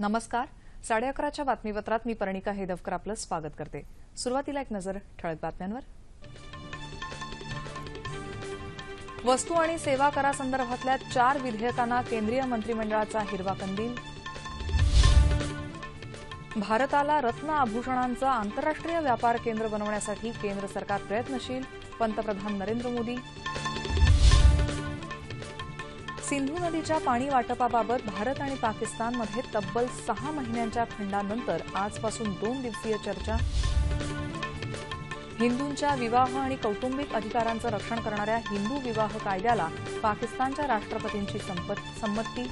नमस्कार. 11:30च्या बातमीपत्रात मी पर्णिका हेदवकर आपलं स्वागत करते. सुरुवातीला एक नजर ठळक बातम्यांवर. वस्तू आणि सेवा करासंदर्भातल्या 4 विधेयकांना केंद्रीय मंत्रिमंडळाचा हिरवा कंदील. भारताला रत्न आभूषणांचं आंतरराष्ट्रीय व्यापार केंद्र बनवण्यासाठी केंद्र सरकार प्रयत्नशील. पंतप्रधान नरेंद्र मोदी. सिंधू नदीच्या पाणी वाटपाबाबत भारत आणि पाकिस्तानमध्ये तब्बल 6 महिन्यांच्या खंडानंतर आजपासून 2 दिवसीय चर्चा. हिंदूंच्या विवाह आणि कौटुंबिक अधिकारांचं रक्षण करणाऱ्या हिंदू विवाह कायद्याला पाकिस्तानच्या राष्ट्रपतींची संमती.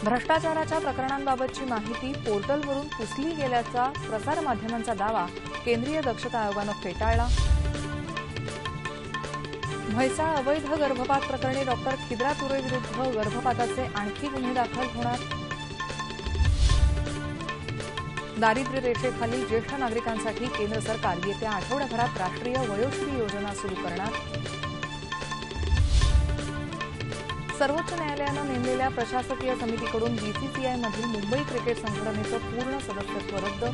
भ्रष्टाचाराच्या प्रकरणांबाबतची माहिती पोर्टलवरून पुसली गेल्याचा प्रसारमाध्यमांचा दावा केंद्रीय दक्षता आयोगानं फेटाळला. म्हैसाळ अवैध गर्भपात प्रकरणी डॉक्टर खिद्रा तुरे विरुद्ध गर्भपाताचे आणखी गुन्हे दाखल होणार. दारिद्र्य रेषेखालील ज्येष्ठ नागरिकांसाठी केंद्र सरकार येत्या आठवड्याभरात राष्ट्रीय वयोश्री योजना सुरू करणार. सर्वोच्च न्यायालयानं नेमलेल्या प्रशासकीय समितीकडून बीसीसीआयमधील मुंबई क्रिकेट संघटनेचं पूर्ण सदस्यत्व रद्द.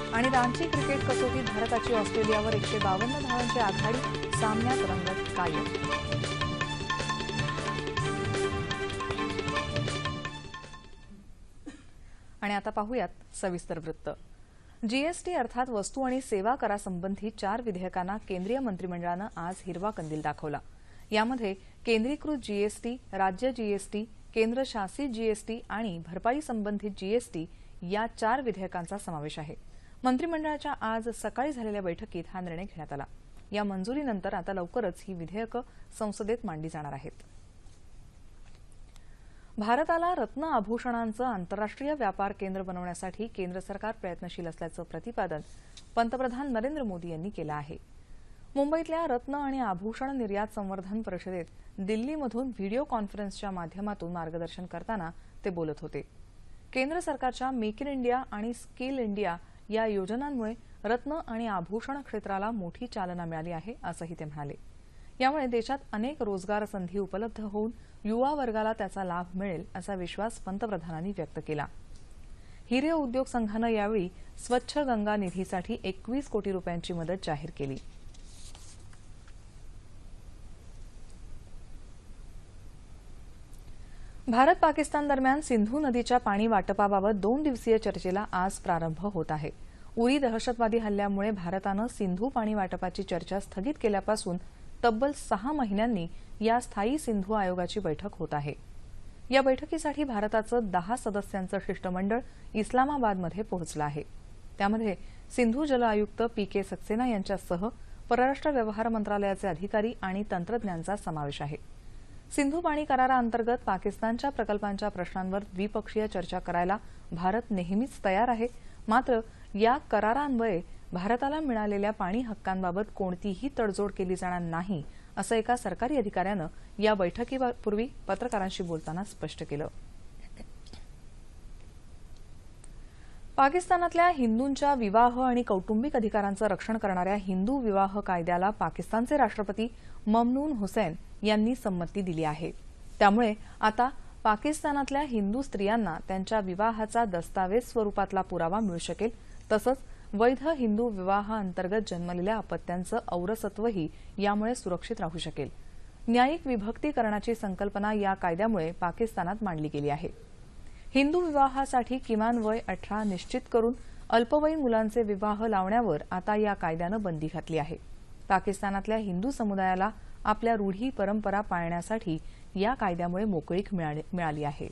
आणि रांची क्रिकेट कसोटीत भारताची ऑस्ट्रेलियावर 152 धावांची आघाडी. सामन्यात रंगत कायम. आणि आता पाहूयात सविस्तर वृत्त. जीएसटी अर्थात वस्तू आणि सेवा करासंबंधी 4 विधेयकांना केंद्रीय मंत्रिमंडळानं आज हिरवा कंदील दाखवला. यामध्ये केंद्रीकृत जीएसटी, राज्य जीएसटी, केंद्र शासित जीएसटी आणि भरपाई संबंधित जीएसटी या 4 विधेयकांचा समावेश आहे. मंत्रिमंडळाच्या आज सकाळी झालेल्या बैठकीत हा निर्णय घेण्यात आला. या मंजुरीनंतर आता लवकरच ही विधेयकं संसदेत मांडली जाणार आहेत. भारताला रत्न आभूषणांचं आंतरराष्ट्रीय व्यापार केंद्र बनवण्यासाठी केंद्र सरकार प्रयत्नशील असल्याचं प्रतिपादन पंतप्रधान नरेंद्र मोदी यांनी केलं आहे. मुंबईतल्या रत्न आणि आभूषण निर्यात संवर्धन परिषदेत दिल्लीमधून व्हिडिओ कॉन्फरन्सच्या माध्यमातून मार्गदर्शन करताना ते बोलत होते. केंद्र सरकारच्या मेक इन इंडिया आणि स्किल इंडिया या योजनांमुळे रत्न आणि आभूषण क्षेत्राला मोठी चालना मिळाली आहे, असंही ते म्हणाले. यामुळे देशात अनेक रोजगार संधी उपलब्ध होऊन युवा वर्गाला त्याचा लाभ मिळेल असा विश्वास पंतप्रधानांनी व्यक्त केला. हिरे उद्योग संघानं यावेळी स्वच्छ गंगा निधीसाठी 21 कोटी रुपयांची मदत जाहीर केली. भारत पाकिस्तान दरम्यान सिंधू नदीच्या पाणी वाटपाबाबत 2 दिवसीय चर्चेला आज प्रारंभ होत आहे. उरी दहशतवादी हल्ल्यामुळे भारतानं सिंधू पाणी वाटपाची चर्चा स्थगित केल्यापासून तब्बल 6 महिन्यांनी या स्थायी सिंधू आयोगाची बैठक होत आहे. या बैठकीसाठी भारताचं 10 सदस्यांचं शिष्टमंडळ इस्लामाबादमध्ये पोहोचलं आहे. त्यामध्ये सिंधू जल आयुक्त पीके सक्सेना यांच्यासह परराष्ट्र व्यवहार मंत्रालयाचे अधिकारी आणि तंत्रज्ञांचा समावेश आहे. सिंधू पाणी कराराअंतर्गत पाकिस्तानच्या प्रकल्पांच्या प्रश्नांवर द्विपक्षीय चर्चा करायला भारत नेहमीच तयार आहे. मात्र या करारान्वये भारताला मिळालेल्या पाणी हक्कांबाबत कोणतीही तडजोड केली जाणार नाही, असं एका सरकारी अधिकाऱ्यानं या बैठकीपूर्वी पत्रकारांशी बोलताना स्पष्ट केलं. पाकिस्तानातल्या हिंदूंच्या विवाह आणि कौटुंबिक अधिकारांचं रक्षण करणाऱ्या हिंदू विवाह कायद्याला पाकिस्तानचे राष्ट्रपती ममनून हुसैन यांनी संमती दिली आहे. त्यामुळे आता पाकिस्तानातल्या हिंदू स्त्रियांना त्यांच्या विवाहाचा दस्तावेज स्वरूपातला पुरावा मिळू शकेल. तसंच वैध हिंदू विवाहाअंतर्गत जन्मलेल्या अपत्यांचं औरसत्वही यामुळे सुरक्षित राहू शकेल. न्यायिक विभक्तीकरणाची संकल्पना या कायद्यामुळे पाकिस्तानात मांडली गेली आहे. हिंदू विवाहासाठी किमान वय 18 निश्चित करून अल्पवयीन मुलांचे विवाह लावण्यावर आता या कायद्यानं बंदी घातली आहे. पाकिस्तानातल्या हिंदू समुदायाला आपल्या रूढी परंपरा पाळण्यासाठी या कायद्यामुळे मोकळीक मिळाली आहे.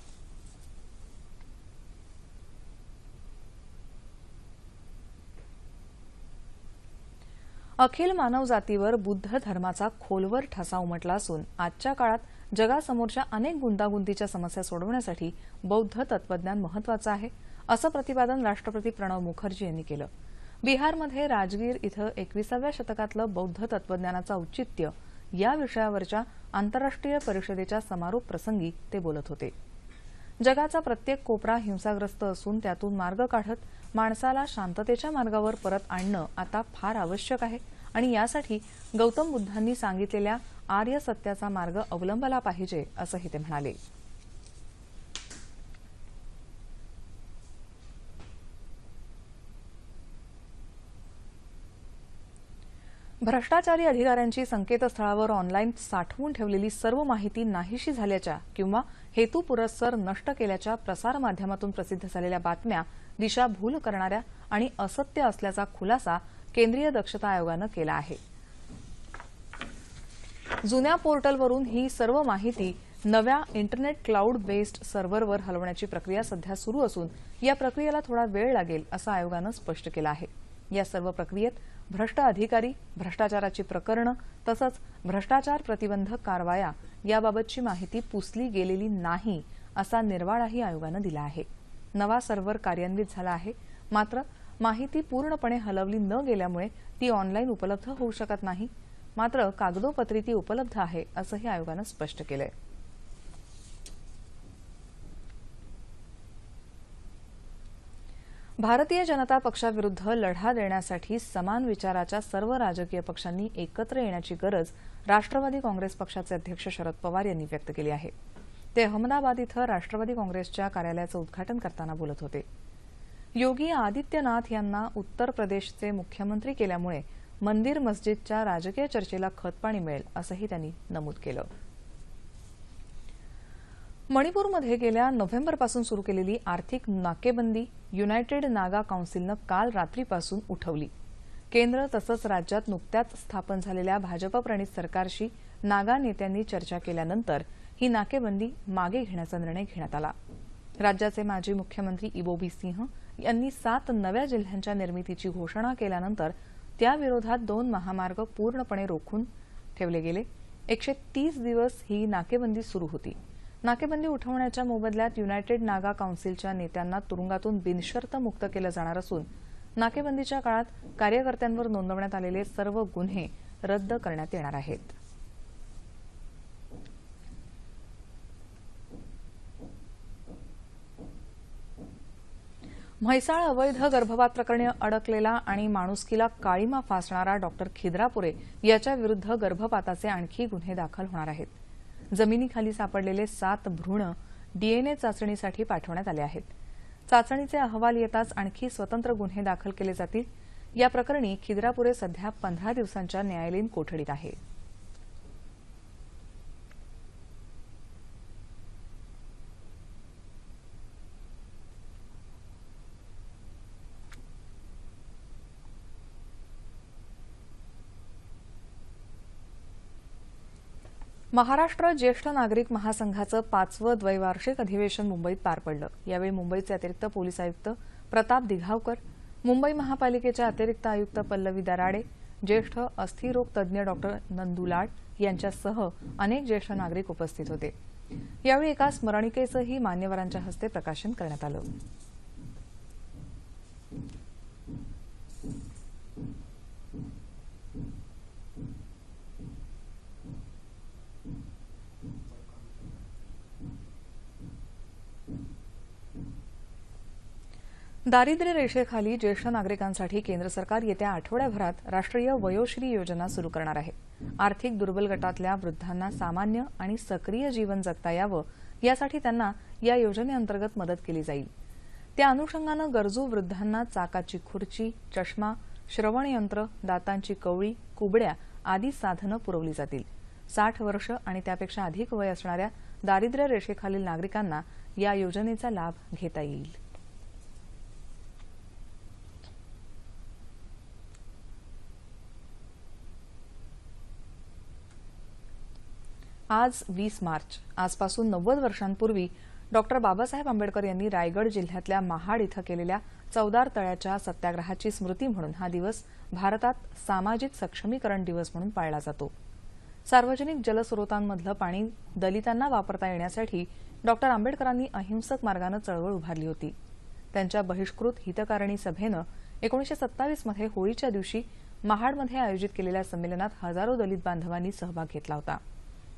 अखिल मानवजातीवर बुद्ध धर्माचा खोलवर ठसा उमटला असून आजच्या काळात जगासमोरच्या अनेक गुंतागुंतीच्या समस्या सोडवण्यासाठी बौद्ध तत्वज्ञान महत्वाचं आहे, असं प्रतिपादन राष्ट्रपती प्रणव मुखर्जी यांनी केलं. बिहारमध्ये राजगीर इथं 21व्या शतकातलं बौद्ध तत्वज्ञानाचं औचित्य या विषयावरच्या आंतरराष्ट्रीय परिषदेच्या समारोप प्रसंगी ते बोलत होते. जगाचा प्रत्येक कोपरा हिंसाग्रस्त असून त्यातून मार्ग काढत माणसाला शांततेच्या मार्गावर परत आणणं आता फार आवश्यक आहे, आणि यासाठी गौतम बुद्धांनी सांगितलेल्या आर्य सत्याचा मार्ग अवलंबला पाहिजे असंही ते म्हणाले. भ्रष्टाचारी अधिकाऱ्यांची संकेतस्थळावर ऑनलाईन साठवून ठेवलेली सर्व माहिती नाहीशी झाल्याच्या किंवा हेतुपुरस्सर नष्ट केल्याच्या प्रसारमाध्यमातून प्रसिद्ध झालेल्या बातम्या दिशाभूल करणाऱ्या आणि असत्य असल्याचा खुलासा केंद्रीय दक्षता आयोगानं केला आहे. जुन्या पोर्टलवरून ही सर्व माहिती नव्या इंटरनेट क्लाउड बेस्ड सर्व्हरवर हलवण्याची प्रक्रिया सध्या सुरू असून या प्रक्रियेला थोडा वेळ लागेल असं आयोगानं स्पष्ट केलं आहे. या सर्व प्रक्रियेत भ्रष्ट अधिकारी, भ्रष्टाचाराची प्रकरणं तसंच भ्रष्टाचार प्रतिबंधक कारवाया याबाबतची माहिती पुसली गेलेली नाही असा निर्वाळाही आयोगानं दिला आहे. नवा सर्व्हर कार्यान्वित झाला आहे, मात्र माहिती पूर्णपणे हलवली न गेल्यामुळे ती ऑनलाईन उपलब्ध होऊ शकत नाही. मात्र कागदोपत्री ती उपलब्ध आहे असंही आयोगानं स्पष्ट केलंय. भारतीय जनता पक्षाविरुद्ध लढा देण्यासाठी समान विचाराच्या सर्व राजकीय पक्षांनी एकत्र येण्याची गरज राष्ट्रवादी काँग्रेस पक्षाचे अध्यक्ष शरद पवार यांनी व्यक्त केली आहे. ते अहमदाबाद इथं राष्ट्रवादी काँग्रेसच्या कार्यालयाचं उद्घाटन करताना बोलत होते. योगी आदित्यनाथ यांना उत्तर प्रदेशचे मुख्यमंत्री केल्यामुळे मंदिर मस्जिदच्या राजकीय चर्चेला खतपाणी मिळेल असंही त्यांनी नमूद केलं. मणिपूरमध्ये गेल्या नोव्हेंबरपासून सुरू केलेली आर्थिक नाकेबंदी युनायटेड नागा काउन्सिलनं काल रात्रीपासून उठवली. केंद्र तसंच राज्यात नुकत्याच स्थापन झालेल्या भाजपप्रणीत सरकारशी नागा नेत्यांनी चर्चा केल्यानंतर ही नाकेबंदी मागे घेण्याचा निर्णय घेण्यात आला. राज्याचे माजी मुख्यमंत्री इबोबी सिंह यांनी 7 नव्या जिल्ह्यांच्या निर्मितीची घोषणा केल्यानंतर त्याविरोधात 2 महामार्ग पूर्णपणे रोखून ठेवले गेले. 130 दिवस ही नाकेबंदी सुरू होती. नाकेबंदी उठवण्याच्या मोबदल्यात युनायटेड नागा काउन्सिलच्या नेत्यांना तुरुंगातून बिनशर्त मुक्त केलं जाणार असून नाकेबंदीच्या काळात कार्यकर्त्यांवर नोंदवण्यात आलेले सर्व गुन्हे रद्द करण्यात येणार आहेत. म्हैसाळ अवैध गर्भपात प्रकरणी अडकलेला आणि माणुसकीला काळीमा फासणारा डॉक्टर खिद्रापुरे याच्या विरुद्ध गर्भपाताचे आणखी गुन्हे दाखल होणार आहेत. जमिनीखाली सापडलेले 7 भ्रूण डीएनए चाचणीसाठी पाठवण्यात आले आहेत. चाचणीचे अहवाल येताच आणखी स्वतंत्र गुन्हे दाखल केले जातील. या प्रकरणी खिद्रापुरे सध्या 15 दिवसांच्या न्यायालयीन कोठडीत आहे. महाराष्ट्र ज्येष्ठ नागरिक महासंघाचं 5वं द्वैवार्षिक अधिवेशन मुंबईत पार पडलं. यावेळी मुंबईचे अतिरिक्त पोलीस आयुक्त प्रताप दिघावकर, मुंबई महापालिकेच्या अतिरिक्त आयुक्त पल्लवी दराडे, ज्येष्ठ अस्थिरोग तज्ज्ञ डॉक्टर नंदू लाड यांच्यासह अनेक ज्येष्ठ नागरिक उपस्थित होते. यावेळी एका स्मरणिकेचंही मान्यवरांच्या हस्ते प्रकाशन करण्यात आलं. दारिद्र्य रेषेखाली ज्येष्ठ नागरिकांसाठी केंद्र सरकार येत्या आठवड्याभरात राष्ट्रीय वयोश्री योजना सुरू करणार आहे. आर्थिक दुर्बल गटातल्या वृद्धांना सामान्य आणि सक्रिय जीवन जगता यावं यासाठी त्यांना या योजनेअंतर्गत मदत केली जाईल. त्या अनुषंगानं गरजू वृद्धांना चाकाची खुर्ची, चष्मा, श्रवणयंत्र, दातांची कवळी, कुबड्या आदी साधनं पुरवली जातील. 60 वर्ष आणि त्यापेक्षा अधिक वय असणाऱ्या दारिद्र्य रेषेखालील नागरिकांना या योजनेचा लाभ घेता येईल. आज 20 मार्च. आजपासून 90 वर्षांपूर्वी डॉक्टर बाबासाहेब आंबेडकर यांनी रायगड जिल्ह्यातल्या महाड इथं केलेल्या चवदार तळ्याच्या सत्याग्रहाची स्मृती म्हणून हा दिवस भारतात सामाजिक सक्षमीकरण दिवस म्हणून पाळला जातो. सार्वजनिक जलस्रोतांमधलं पाणी दलितांना वापरता येण्यासाठी डॉक्टर आंबेडकरांनी अहिंसक मार्गानं चळवळ उभारली होती. त्यांच्या बहिष्कृत हितकारिणी सभेनं 1927 मध्ये होळीच्या दिवशी महाडमध्ये आयोजित केलेल्या संमेलनात हजारो दलित बांधवांनी सहभाग घेतला होता.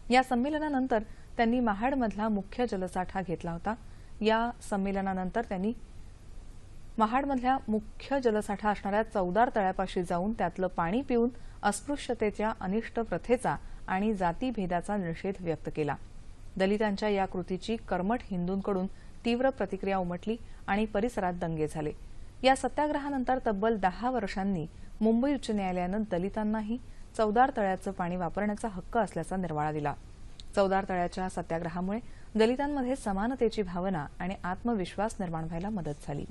या संमेलनानंतर त्यांनी महाडमधला मुख्य जलसाठा घेतला होता. या संमेलनानंतर त्यांनी महाडमधल्या मुख्य जलसाठा असणाऱ्या चौदार तळ्यापाशी जाऊन त्यातलं पाणी पिऊन अस्पृश्यतेच्या अनिष्ट प्रथेचा आणि जातीभेदाचा निषेध व्यक्त केला। दलितांच्या या कृतीची कर्मठ हिंदूंकडून तीव्र प्रतिक्रिया उमटली आणि परिसरात दंगे झाले। या सत्याग्रहानंतर तब्बल 10 वर्षांनी मुंबई उच्च न्यायालयानं दलितांनाही चौदार तळ्याचं पाणी वापरण्याचा हक्क असल्याचा निर्वाळा दिला। चौदार तळ्याच्या सत्याग्रहामुळे दलितांमध्ये समानतेची भावना आणि आत्मविश्वास निर्माण व्हायला मदत झाली।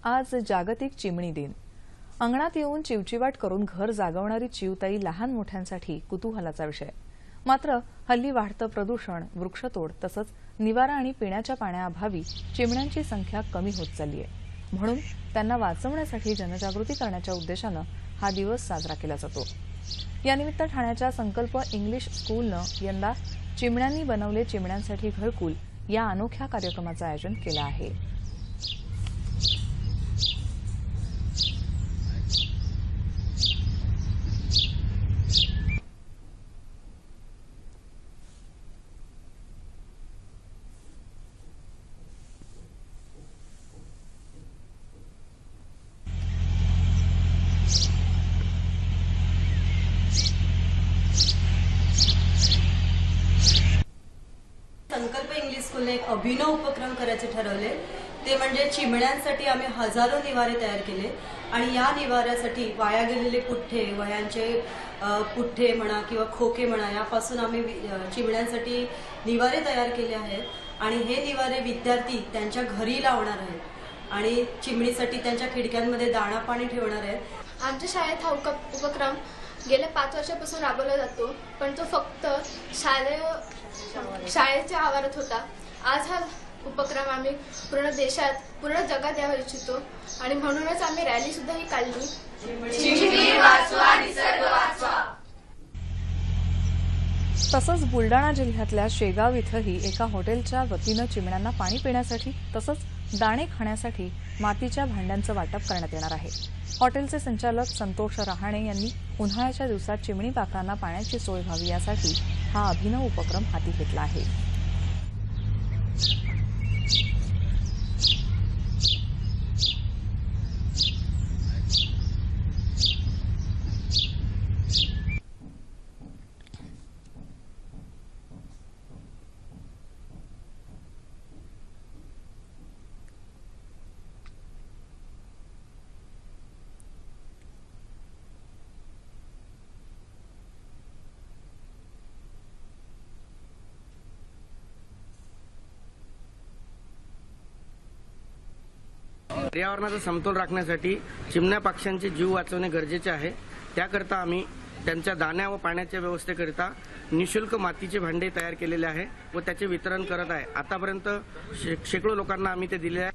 आज जागतिक चिमणी दिन। अंगणात येऊन चिवचिवाट करून घर जागवणारी चिवताई लहान मोठ्यांसाठी कुतूहलाचा विषय। मात्र हल्ली वाढतं प्रदूषण, वृक्षतोड तसंच निवारा आणि पिण्याच्या पाण्याअभावी चिमण्यांची संख्या कमी होत चालली आहे। म्हणून त्यांना वाचवण्यासाठी जनजागृती करण्याच्या उद्देशानं हा दिवस साजरा केला जातो। यानिमित्त ठाण्याच्या संकल्प इंग्लिश स्कूलनं यंदा चिमण्यांनी बनवले चिमण्यांसाठी घरकुल या अनोख्या कार्यक्रमाचं आयोजन केलं आहे। संकल्प इंग्लिश स्कूलने एक अभिनव उपक्रम करायचे ठरवले, ते म्हणजे चिमण्यांसाठी आम्ही हजारो निवारे तयार केले आणि या निवाऱ्यासाठी वाया गेलेले पुठ्ठे, वह्यांचे पुठ्ठे म्हणा किंवा खोके म्हणा यापासून आम्ही चिमण्यांसाठी निवारे तयार केले आहेत आणि हे निवारे विद्यार्थी त्यांच्या घरी लावणार आहेत आणि चिमणीसाठी त्यांच्या खिडक्यांमध्ये दाणा पाणी ठेवणार आहेत। आमच्या शाळेत हा उपक्रम गेल्या 5 वर्षापासून राबवला जातो, पण तो फक्त शाळेच्या आवारात होता। आज हा उपक्रम आम्ही पूर्ण देशात, पूर्ण जगात द्यावा इच्छितो आणि म्हणूनच आम्ही रॅली सुद्धा ही काढली। चिमणी वाचवा, निसर्ग वाचवा। तसंच बुलडाणा जिल्ह्यातल्या शेगाव इथंही एका हॉटेलच्या वतीनं चिमण्यांना पाणी पिण्यासाठी तसंच दाणे खाण्यासाठी मातीच्या भांड्यांचं वाटप करण्यात येणार आहे। हॉटेलचे संचालक संतोष रहाणे यांनी उन्हाळ्याच्या दिवसात चिमणी पाखरांना पाण्याची सोय व्हावी यासाठी हा अभिनव उपक्रम हाती घेतला आहे। पर्यावरणाचा समतोल राखण्यासाठी चिमण्या पक्ष्यांचे जीव वाचवणे गरजेचे आहे। त्याकरता आम्ही त्यांच्या दाण्या व पाण्याच्या व्यवस्थेकरिता निशुल्क मातीचे भांडे तयार केलेले आहे व त्याचे वितरण करत आहे। आतापर्यंत शेकडो लोकांना आम्ही ते दिले आहे।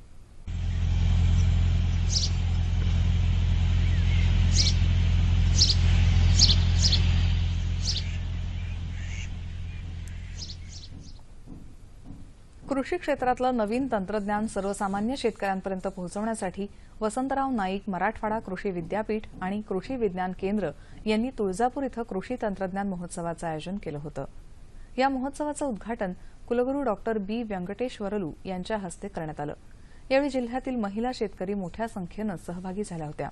कृषी क्षेत्रातलं नवीन तंत्रज्ञान सर्वसामान्य शेतकऱ्यांपर्यंत पोहोचवण्यासाठी वसंतराव नाईक मराठवाडा कृषी विद्यापीठ आणि कृषी विज्ञान केंद्र यांनी तुळजापूर इथं कृषी तंत्रज्ञान महोत्सवाचं आयोजन केलं होतं। या महोत्सवाचं उद्घाटन कुलगुरू डॉक्टर बी व्यंकटेश्वरलू यांच्या हस्ते करण्यात आलं। यावेळी जिल्ह्यातील महिला शेतकरी मोठ्या संख्येनं सहभागी झाल्या होत्या।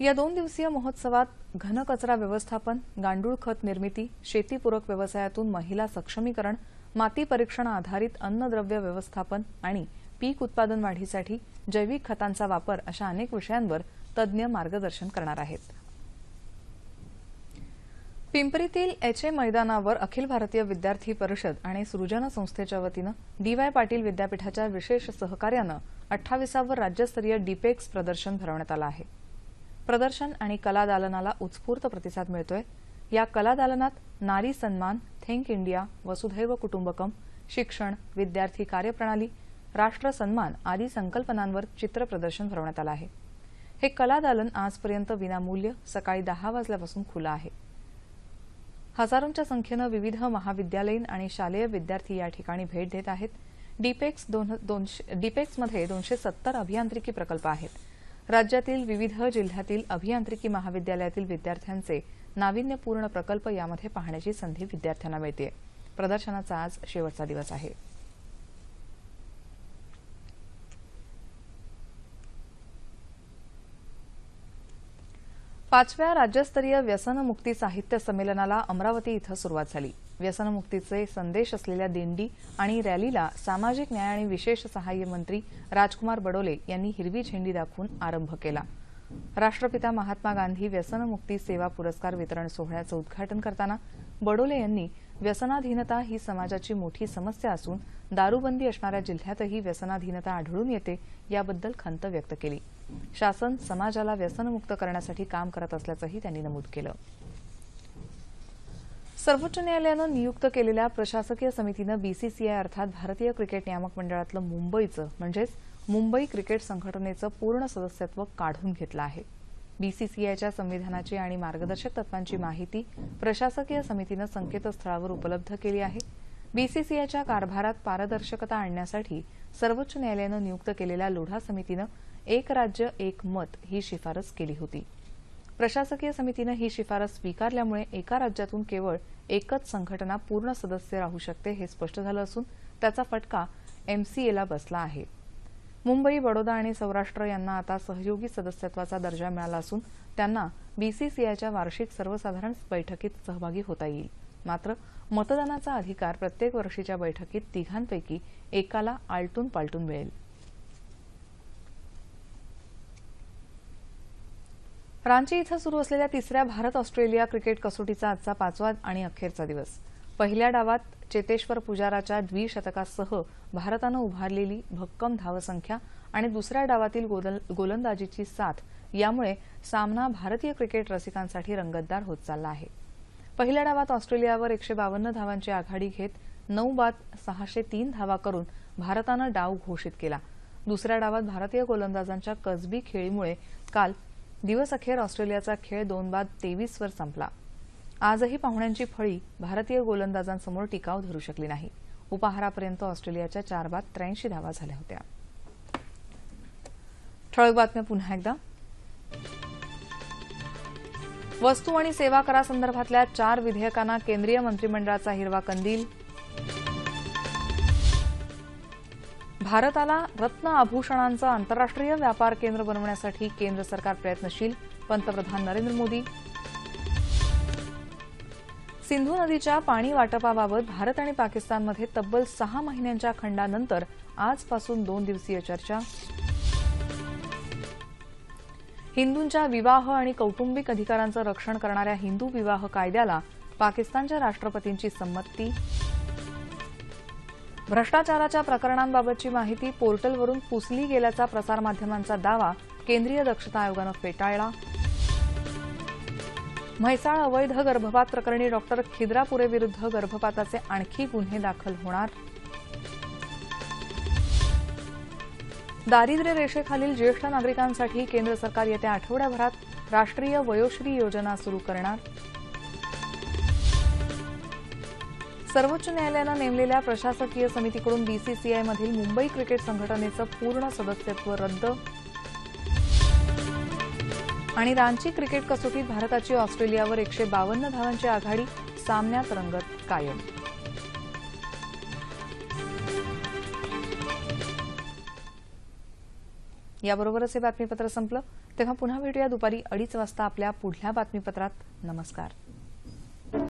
या 2 दिवसीय महोत्सवात घनकचरा व्यवस्थापन, गांडूळ खत निर्मिती, शेतीपूरक व्यवसायातून महिला सक्षमीकरण, माती परीक्षण आधारित अन्नद्रव्य व्यवस्थापन आणि पीक उत्पादन वाढीसाठी जैविक खतांचा वापर अशा अनेक विषयांवर तज्ज्ञ मार्गदर्शन करणार आहेत। पिंपरीतील एचए मैदानावर अखिल भारतीय विद्यार्थी परिषद आणि सृजन संस्थेच्या वतीनं डी.वाय. पाटील विद्यापीठाच्या विशेष सहकार्यानं 28वे राज्यस्तरीय डीपेक्स प्रदर्शन भरवण्यात आलं आहे। प्रदर्शन आणि कला दालनाला उत्स्फूर्त प्रतिसाद मिळतोय। या कला दालनात नारी सन्मान, थिंक इंडिया, वसुधैव कुटुंबकम, शिक्षण, विद्यार्थी कार्यप्रणाली, राष्ट्र सन्मान आदी संकल्पनांवर चित्र प्रदर्शन भरवण्यात आलं आहे। हे कला दालन आजपर्यंत विनामूल्य सकाळी 10 वाजल्यापासून खुलं आहे। हजारोंच्या संख्येनं विविध महाविद्यालयीन आणि शालेय विद्यार्थी या ठिकाणी भेट देत आहेत। डीपेक्समध्ये 270 अभियांत्रिकी प्रकल्प आहेत। राज्यातील विविध जिल्ह्यातील अभियांत्रिकी महाविद्यालयातील विद्यार्थ्यांचे नाविन्यपूर्ण प्रकल्प यामध्ये पाहण्याची संधी विद्यार्थ्यांना मिळते। प्रदर्शनाचा आज शेवटचा दिवस आहे। 5व्या राज्यस्तरीय व्यसनमुक्ती साहित्य संमेलनाला अमरावती इथं सुरुवात झाली. व्यसनमुक्तीचे संदेश असलेल्या दिंडी आणि रॅलीला सामाजिक न्याय आणि विशेष सहाय्य मंत्री राजकुमार बडोले यांनी हिरवी झेंडी दाखवून आरंभ केला. राष्ट्रपिता महात्मा गांधी व्यसनमुक्ती सेवा पुरस्कार वितरण सोहळ्याचं उद्घाटन करताना बडोले यांनी व्यसनाधीनता ही समाजाची मोठी समस्या असून दारूबंदी असणाऱ्या जिल्ह्यातही व्यसनाधीनता आढळून येते याबद्दल खंत व्यक्त केली. शासन समाजाला व्यसनमुक्त करण्यासाठी काम करत असल्याचंही त्यांनी नमूद केलं. सर्वोच्च न्यायालयानं नियुक्त केलेल्या प्रशासकीय समितीनं बीसीसीआय अर्थात भारतीय क्रिकेट नियामक मंडळातलं मुंबईचं म्हणजेच मुंबई क्रिकेट संघटनेचं पूर्ण सदस्यत्व काढून घेतलं आहे. बीसीसीआयच्या संविधानाची आणि मार्गदर्शक तत्वांची माहिती प्रशासकीय समितीनं संकेतस्थळावर उपलब्ध केली आहे. बीसीसीआयच्या कारभारात पारदर्शकता आणण्यासाठी सर्वोच्च न्यायालयानं नियुक्त केलेल्या लोढा समितीनं एक राज्य एक मत ही शिफारस केली होती. प्रशासकीय समितीनं ही शिफारस स्वीकारल्यामुळे एका राज्यातून केवळ एकच संघटना पूर्ण सदस्य राहू शकते हे स्पष्ट झालं असून त्याचा फटका एमसीएला बसला आहे. मुंबई, बडोदा आणि सौराष्ट्र यांना आता सहयोगी सदस्यत्वाचा दर्जा मिळाला असून त्यांना बीसीसीआयच्या वार्षिक सर्वसाधारण बैठकीत सहभागी होता येईल. मात्र मतदानाचा अधिकार प्रत्येक वर्षीच्या बैठकीत तिघांपैकी एकाला आलटून पालटून मिळेल. रांची इथं सुरू असलेल्या तिसऱ्या भारत ऑस्ट्रेलिया क्रिकेट कसोटीचा आजचा 5वा आणि अखेरचा दिवस. पहिल्या डावात चेतेश्वर पुजाराच्या द्विशतकासह भारतानं उभारलेली भक्कम धावसंख्या आणि दुसऱ्या डावातील गोलंदाजीची साथ यामुळे सामना भारतीय क्रिकेट रसिकांसाठी रंगतदार होत चालला आहे. पहिल्या डावात ऑस्ट्रेलियावर 152 धावांची आघाडी घेत 9 बाद 603 धावा करून भारतानं डाव घोषित केला. दुसऱ्या डावात भारतीय गोलंदाजांच्या कसबी खेळीमुळे काल दिवसअखेर ऑस्ट्रेलियाचा खेळ 2 बाद 23 वर संपला. आजही पाहुण्यांची फळी भारतीय गोलंदाजांसमोर टिकाव धरू शकली नाही. उपाहारापर्यंत ऑस्ट्रेलियाच्या 4 बाद 83 धावा झाल्या होत्या. ठळक बातम्या पुन्हा एकदा. वस्तू आणि सेवा करासंदर्भातल्या 4 विधेयकांना केंद्रीय मंत्रिमंडळाचा हिरवा कंदील. भारताला रत्न आभूषणांचं आंतरराष्ट्रीय व्यापार केंद्र बनवण्यासाठी केंद्र सरकार प्रयत्नशील. पंतप्रधान नरेंद्र मोदी. सिंधू नदीच्या पाणी वाटपाबाबत भारत आणि पाकिस्तानमध्ये तब्बल 6 महिन्यांच्या खंडानंतर आजपासून 2 दिवसीय चर्चा. हिंदूंच्या विवाह आणि कौटुंबिक अधिकारांचं रक्षण करणाऱ्या हिंदू विवाह कायद्याला पाकिस्तानच्या राष्ट्रपतींची संमती. भ्रष्टाचाराच्या प्रकरणांबाबतची माहिती पोर्टलवरून पुसली गेल्याचा प्रसारमाध्यमांचा दावा केंद्रीय दक्षता आयोगानं फेटाळला. म्हैसाळ अवैध गर्भपात प्रकरणी डॉक्टर खिद्रापुरेविरुद्ध गर्भपाताचे आणखी गुन्हे दाखल होणार. दारिद्र्य रेषेखालील ज्येष्ठ नागरिकांसाठी केंद्र सरकार येत्या आठवड्याभरात राष्ट्रीय वयोश्री योजना सुरू करणार. सर्वोच्च न्यायालयानं नेमलेल्या प्रशासकीय समितीकडून बीसीसीआयमधील मुंबई क्रिकेट संघटनेचं पूर्ण सदस्यत्व रद्द. आणि रांची क्रिकेट कसोटीत भारताची ऑस्ट्रेलियावर 152 धावांची आघाडी. सामन्यात रंगत कायम. याबरोबरच हे बातमीपत्र संपलं. तेव्हा पुन्हा भेटूया दुपारी 2:30 वाजता आपल्या पुढल्या बातमीपत्रात. नमस्कार.